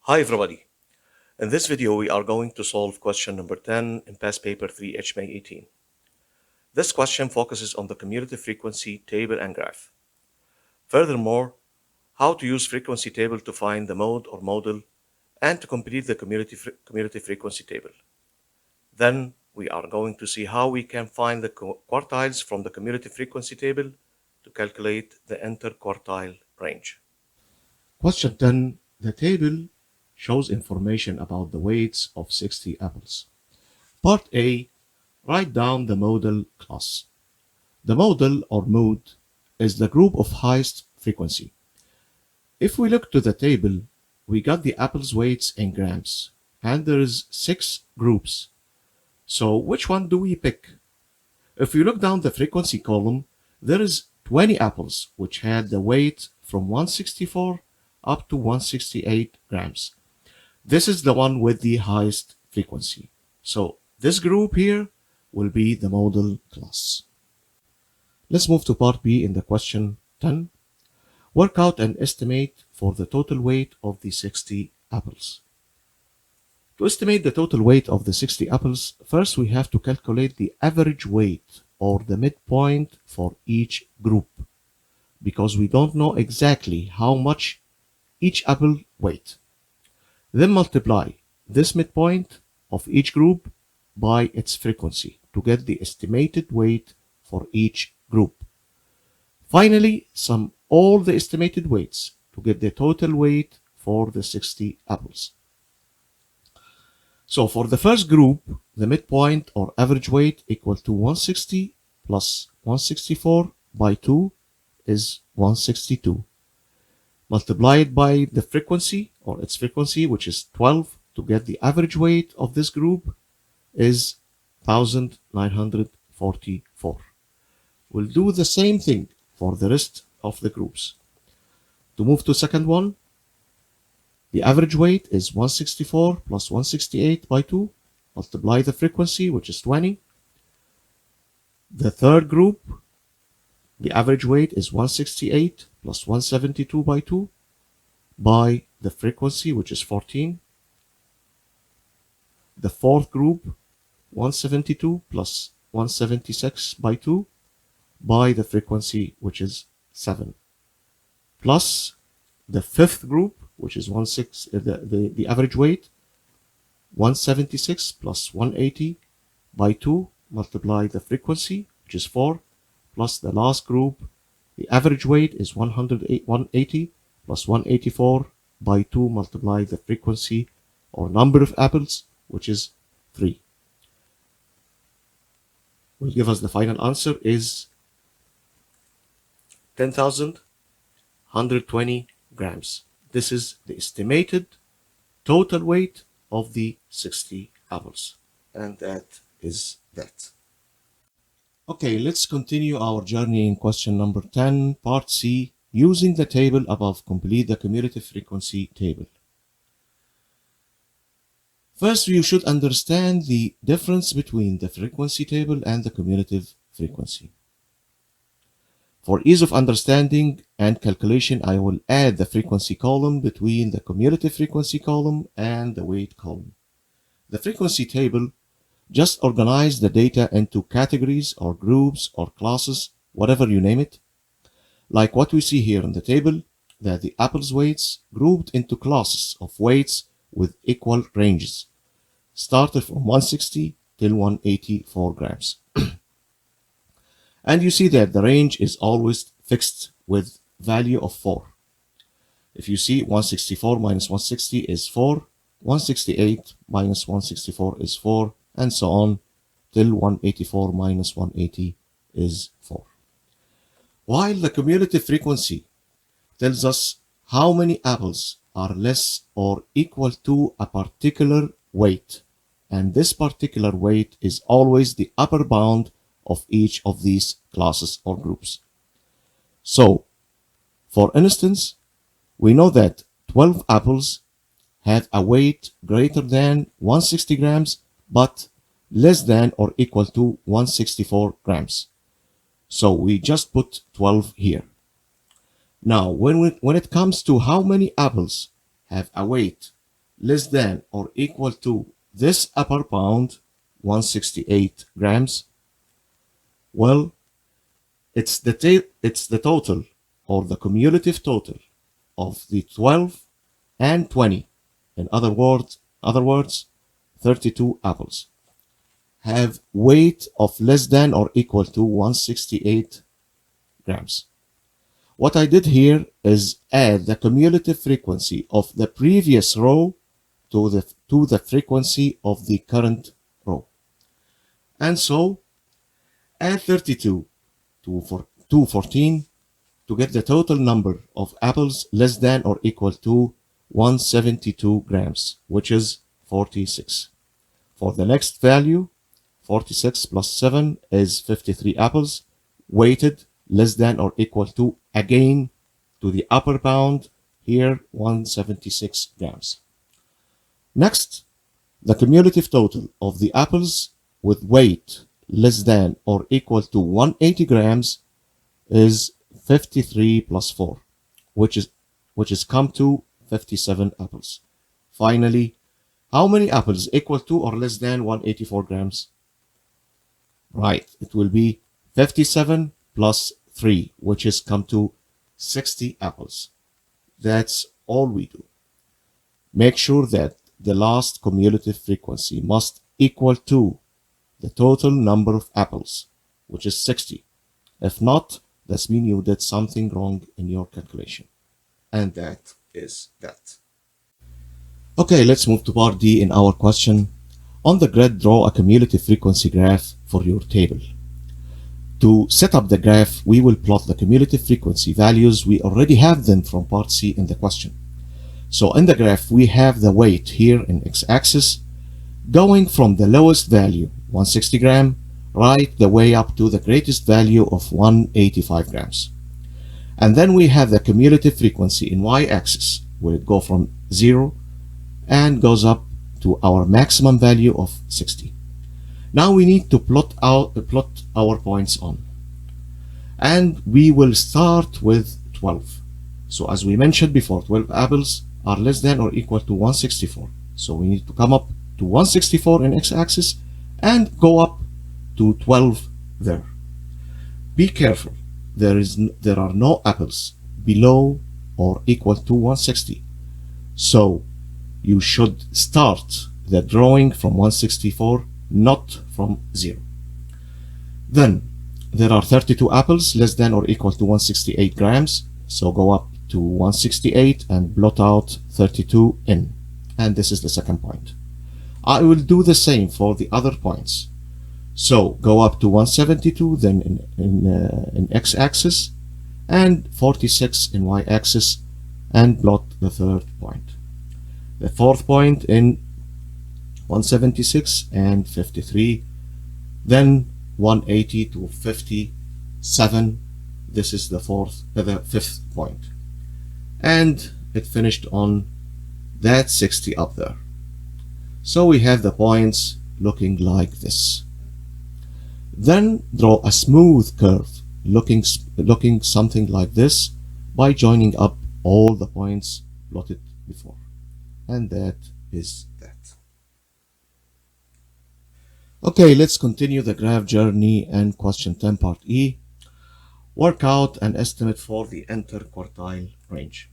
Hi everybody. In this video we are going to solve question number 10 in past paper 3H May 18. This question focuses on the cumulative frequency table and graph. Furthermore, how to use frequency table to find the mode or modal and to complete the cumulative frequency table. Then we are going to see how we can find the quartiles from the cumulative frequency table to calculate the interquartile range. Question 10. The table shows information about the weights of 60 apples. Part A. Write down the modal class. The modal or mode is the group of highest frequency. If we look to the table, we got the apples weights in grams, and there is 6 groups. So which one do we pick? If you look down the frequency column, there is 20 apples which had the weight from 164 up to 168 grams. This is the one with the highest frequency. So this group here will be the modal class. Let's move to part B in the question 10. Work out an estimate for the total weight of the 60 apples. To estimate the total weight of the 60 apples, first we have to calculate the average weight or the midpoint for each group, because we don't know exactly how much each apple weight. Then multiply this midpoint of each group by its frequency to get the estimated weight for each group. Finally, sum all the estimated weights to get the total weight for the 60 apples. So for the first group, the midpoint or average weight equal to 160 plus 164 by 2 is 162. Multiply it by the frequency or its frequency, which is 12, to get the average weight of this group is 1944. We'll do the same thing for the rest of the groups. To move to second one, the average weight is 164 plus 168 by 2. Multiply the frequency, which is 20. The third group, the average weight is 168 plus 172 by 2 by the frequency, which is 14. The fourth group, 172 plus 176 by 2 by the frequency, which is 7. Plus the fifth group, which is the average weight, 176 plus 180 by 2, multiply the frequency, which is 4, plus the last group, the average weight is 180 plus 184 by 2, multiply the frequency or number of apples, which is 3. Will give us the final answer is 10,120 grams. This is the estimated total weight of the 60 apples. And that is that. Okay, let's continue our journey in question number 10, part C. Using the table above, complete the cumulative frequency table. First, you should understand the difference between the frequency table and the cumulative frequency. For ease of understanding and calculation, I will add the frequency column between the cumulative frequency column and the weight column. The frequency table just organize the data into categories or groups or classes, whatever you name it. Like what we see here in the table, that the apples weights grouped into classes of weights with equal ranges, started from 160 till 184 grams. And you see that the range is always fixed with value of 4. If you see 164 minus 160 is 4, 168 minus 164 is 4, and so on till 184 minus 180 is 4. While the cumulative frequency tells us how many apples are less or equal to a particular weight, and this particular weight is always the upper bound of each of these classes or groups. So, for instance, we know that 12 apples have a weight greater than 160 grams, but less than or equal to 164 grams. So we just put 12 here. Now, when it comes to how many apples have a weight less than or equal to this upper bound, 168 grams? Well, it's the total or the cumulative total of the 12 and 20. In other words, 32 apples have weight of less than or equal to 168 grams. What I did here is add the cumulative frequency of the previous row to the frequency of the current row. And so add 32 to 14 to get the total number of apples less than or equal to 172 grams, which is 46. For the next value, 46 plus 7 is 53 apples, weighted less than or equal to, again, to the upper bound, here 176 grams. Next, the cumulative total of the apples with weight less than or equal to 180 grams is 53 plus 4, which is come to 57 apples. Finally, how many apples equal to or less than 184 grams? Right, it will be 57 plus 3, which is come to 60 apples. That's all we do. Make sure that the last cumulative frequency must equal to the total number of apples, which is 60. If not, that means you did something wrong in your calculation. And that is that. Okay, let's move to part D in our question. On the grid, draw a cumulative frequency graph for your table. To set up the graph, we will plot the cumulative frequency values. We already have them from part C in the question. So in the graph, we have the weight here in x-axis going from the lowest value, 160 gram, right the way up to the greatest value of 185 grams. And then we have the cumulative frequency in y-axis, where it goes from 0 and goes up to our maximum value of 60. Now we need to plot our points on. And we will start with 12. So as we mentioned before, 12 apples are less than or equal to 164. So we need to come up to 164 in x-axis and go up to 12 there. Be careful. There are no apples below or equal to 160. So you should start the drawing from 164, not from 0. Then there are 32 apples less than or equal to 168 grams. So go up to 168 and blot out 32 in. And this is the second point. I will do the same for the other points. So go up to 172, then in x-axis, and 46 in y-axis, and plot the third point. The fourth point in 176 and 53, then 180 to 57. This is the fifth point. And it finished on that 60 up there. So we have the points looking like this. Then draw a smooth curve looking something like this by joining up all the points plotted before. And that is that. Okay, let's continue the graph journey and question 10 part E. Work out an estimate for the interquartile range.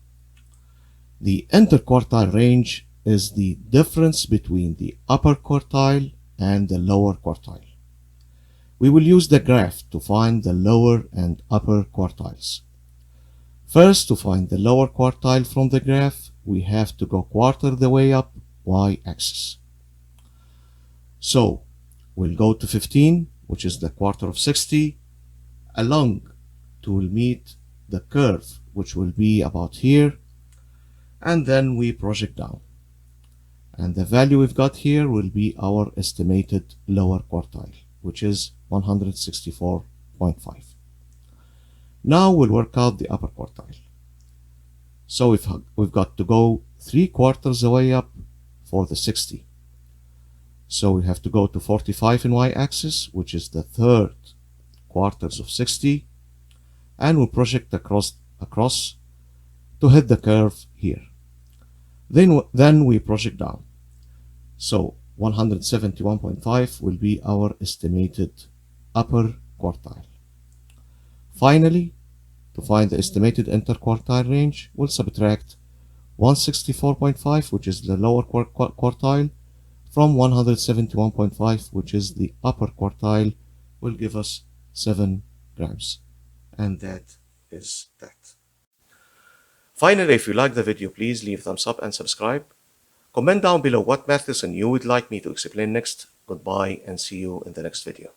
The interquartile range is the difference between the upper quartile and the lower quartile. We will use the graph to find the lower and upper quartiles. First, to find the lower quartile from the graph, we have to go quarter the way up y-axis. So we'll go to 15, which is the quarter of 60, along to meet the curve, which will be about here, and then we project down. And the value we've got here will be our estimated lower quartile, which is 164.5. Now we'll work out the upper quartile. So we've got to go 3/4 the way up for the 60. So we have to go to 45 in y-axis, which is the 3rd quarters of 60, and we'll project across to hit the curve here. Then we project down. So 171.5 will be our estimated upper quartile. Finally, to find the estimated interquartile range, we'll subtract 164.5, which is the lower quartile, from 171.5, which is the upper quartile, will give us 7 grams. And that is that. Finally, if you like the video, please leave a thumbs up and subscribe. Comment down below what math lesson you would like me to explain next. Goodbye and see you in the next video.